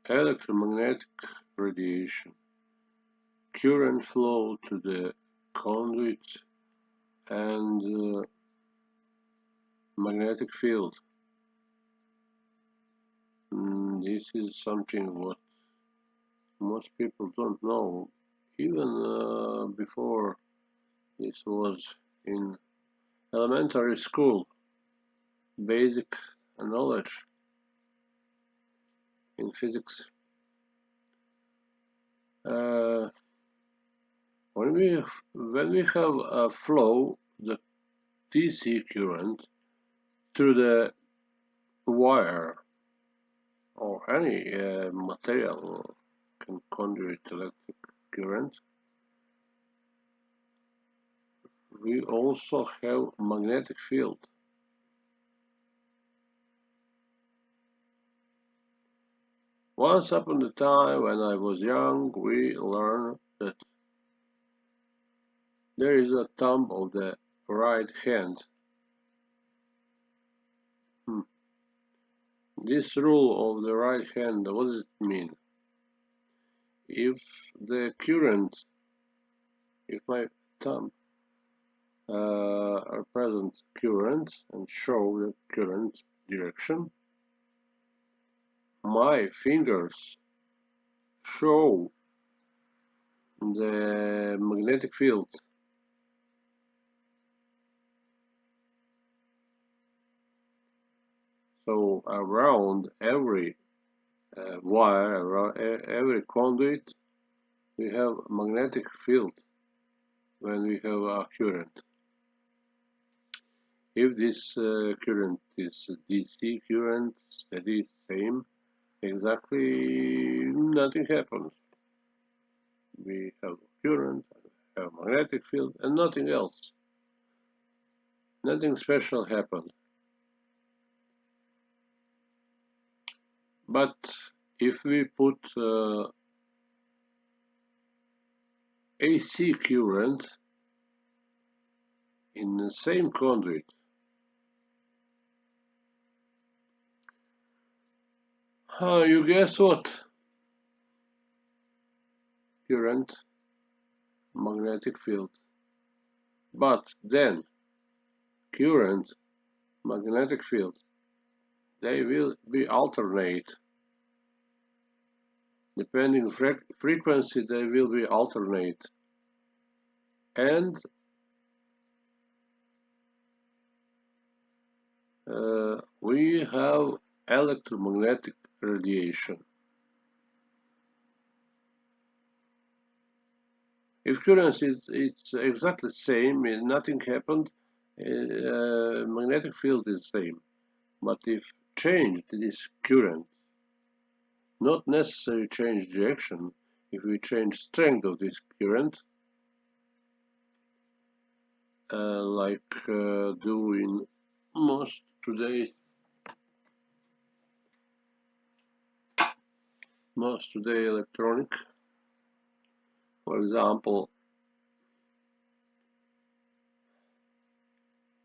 Electromagnetic radiation. Current flow to the conduit and magnetic field. This is something what most people don't know. Even before this was in elementary school, basic knowledge in physics. When we have a flow, the DC current through the wire or any material can conduit electric current, we also have magnetic field. Once upon a time, when I was young, we learned that there is a thumb of the right hand. This rule of the right hand, what does it mean? If the current, if my thumb represents current and show the current direction, my fingers show the magnetic field. So around every wire, around every conduit, we have magnetic field when we have a current. If this current is DC current, steady, same, exactly nothing happens. We have current, have magnetic field, and nothing else. Nothing special happened. But if we put AC current in the same conduit, you guess what? Current, magnetic field. But then, current, magnetic field, they will be alternate. Depending frequency, they will be alternate. And we have electromagnetic radiation. If current is exactly the same, nothing happened, magnetic field is same. But if changed this current, not necessarily change direction, if we change strength of this current, like doing most today electronic, for example,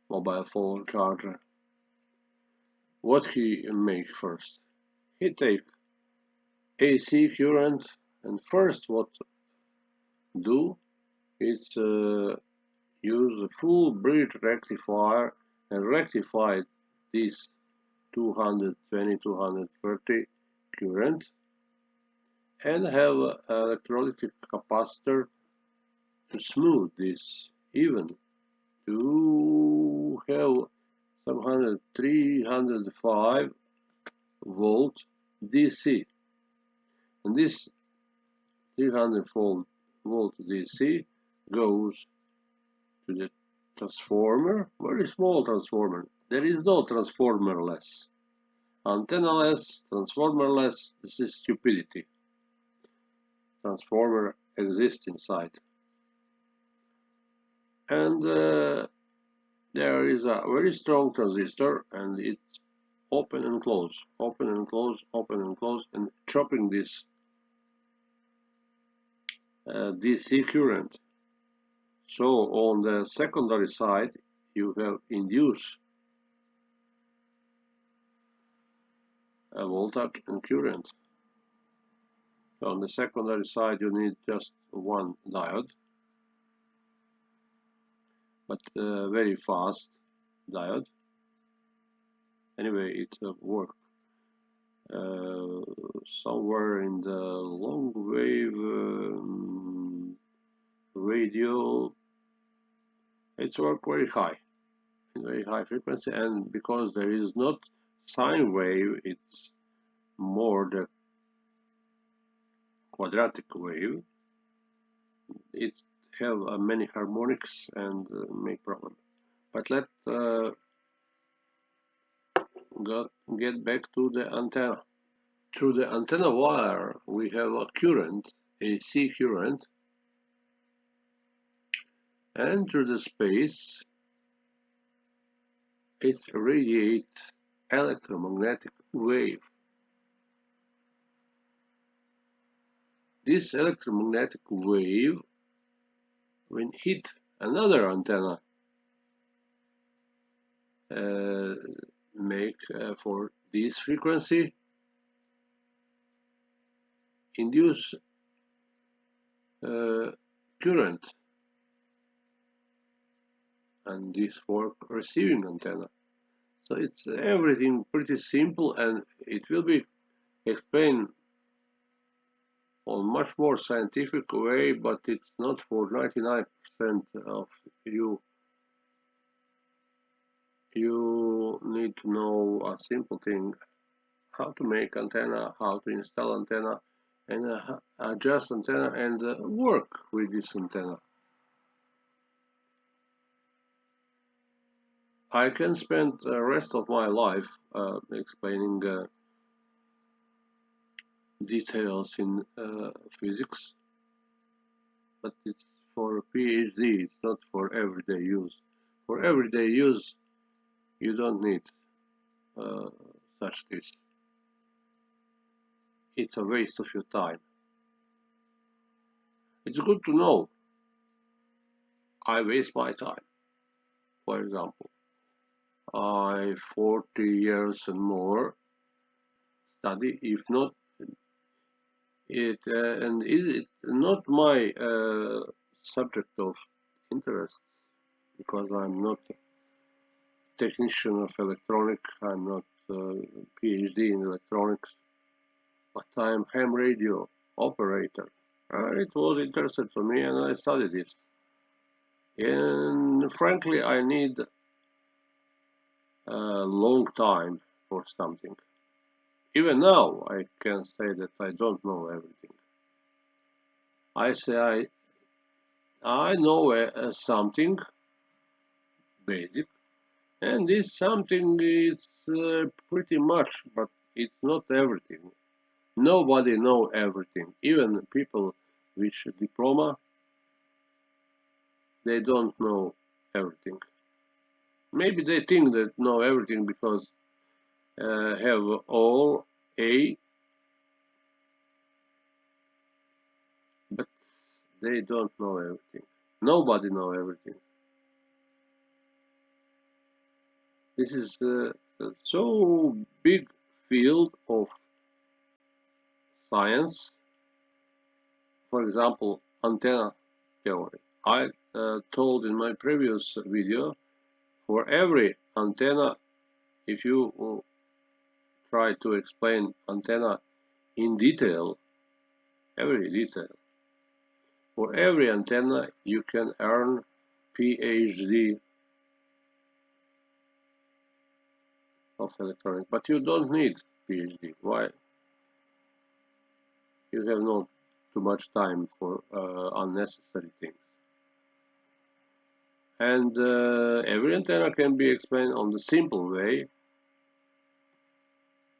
mobile phone charger. What he make first? He take AC current, and first what do is use a full bridge rectifier and rectify this 220-230 current and have an electrolytic capacitor to smooth this even, to have some 305 volt DC, and this 300 volt DC goes to the transformer, very small transformer. There is no transformer-less. Antenna-less, transformer-less, this is stupidity. Transformer exists inside. And there is a very strong transistor, and it's open and close, open and close, open and close, and chopping this DC current. So on the secondary side, you have induced a voltage and current. On the secondary side you need just one diode, but very fast diode. Anyway, it worked somewhere in the long wave radio. It's worked very high frequency, and because there is not sine wave, it's more the quadratic wave. It have many harmonics and make problem. But let's get back to the antenna. Through the antenna wire, we have a current, AC current, and through the space, it radiates electromagnetic wave. This electromagnetic wave, when hit another antenna, make for this frequency induce current, and this for receiving antenna. So it's everything pretty simple, and it will be explained on much more scientific way, but it's not for 99% of you. You need to know a simple thing: how to make antenna, how to install antenna, and adjust antenna, and work with this antenna. I can spend the rest of my life explaining details in physics, but it's for a PhD, it's not for everyday use. For everyday use, you don't need such this. It's a waste of your time. It's good to know I waste my time. For example, I 40 years and more study, if not it, and is it not my subject of interest, because I'm not a technician of electronic, I'm not a PhD in electronics, but I'm ham radio operator. It was interesting for me, and I studied this. And frankly, I need a long time for something. Even now, I can say that I don't know everything. I say I know something basic, and this something is pretty much, but it's not everything. Nobody know everything. Even people with diploma, they don't know everything. Maybe they think that know everything because have all A, but they don't know everything. Nobody know everything. This is so big field of science. For example, antenna theory. I told in my previous video, for every antenna, if you try to explain antenna in detail, every detail, for every antenna you can earn PhD of electronics, but you don't need PhD. Why? You have not too much time for unnecessary things. And every antenna can be explained on the simple way,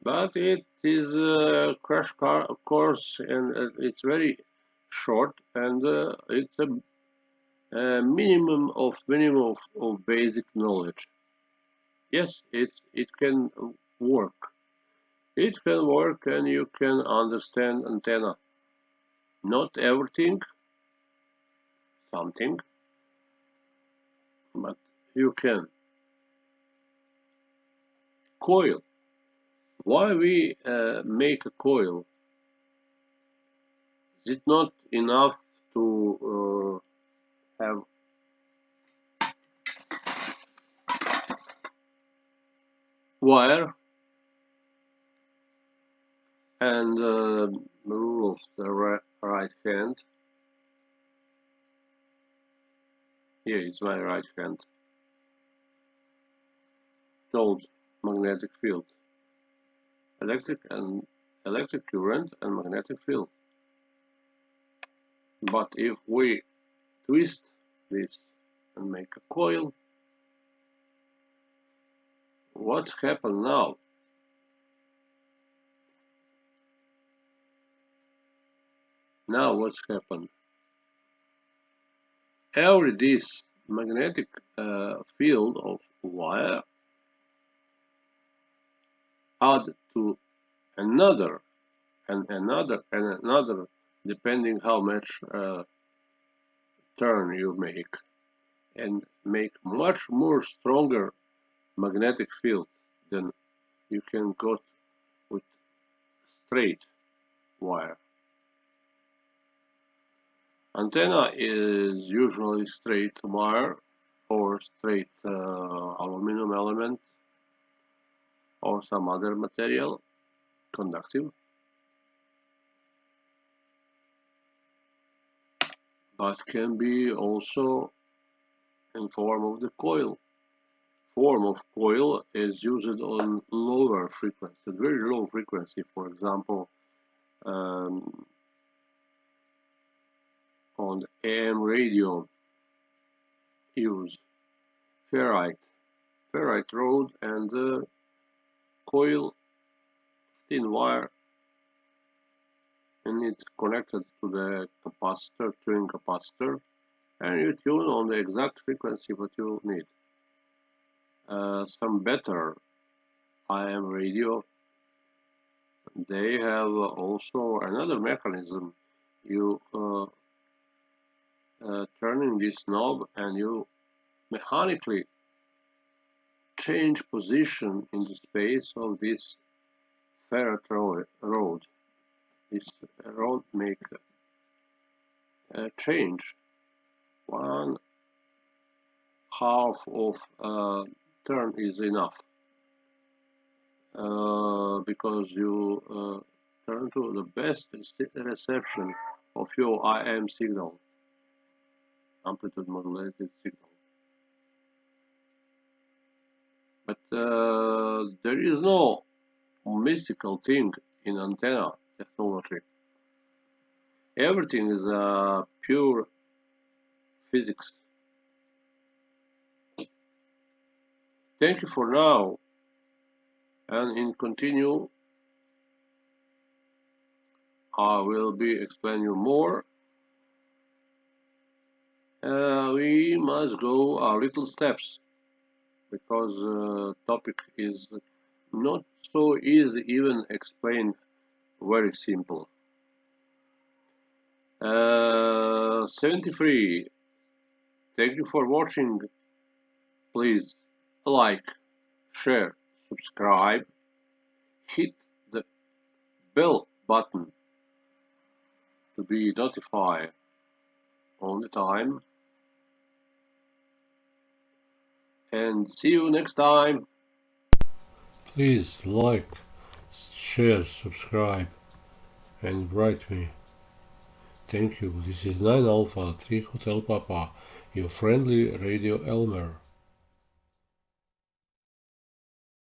but it is a crash course, and it's very short, and it's a minimum of basic knowledge. Yes, it can work. It can work, and you can understand antenna. Not everything, something, but you can. Coil. Why we make a coil? Is it not enough to have wire and rule of the right hand? Here is my right hand told magnetic field, electric current and magnetic field. But if we twist this and make a coil, what happened now? Now what's happened? Every this magnetic field of wire add to another and another and another, depending how much turn you make, and make much more stronger magnetic field than you can got with straight wire. Antenna is usually straight wire or straight aluminum element or some other material, conductive, but can be also in form of the coil. Form of coil is used on lower frequency, very low frequency, for example, on the AM radio use ferrite rod and coil thin wire, and it's connected to the capacitor, tuning capacitor, and you tune on the exact frequency what you need. Some better AM radio, they have also another mechanism. You turning this knob and you mechanically change position in the space of this ferrite rod. This rod make a change. One half of turn is enough because you turn to the best reception of your AM signal, amplitude modulated signal. But there is no mystical thing in antenna technology. Everything is pure physics. Thank you for now, and in continue I will be explaining you more. We must go a little steps because topic is not so easy, even explain very simple. 73. Thank you for watching. Please like, share, subscribe, hit the bell button to be notified all the time, and see you next time. Please like, share, subscribe, and write me. Thank you. This is 9 Alpha 3 Hotel Papa, your friendly Radio Elmer.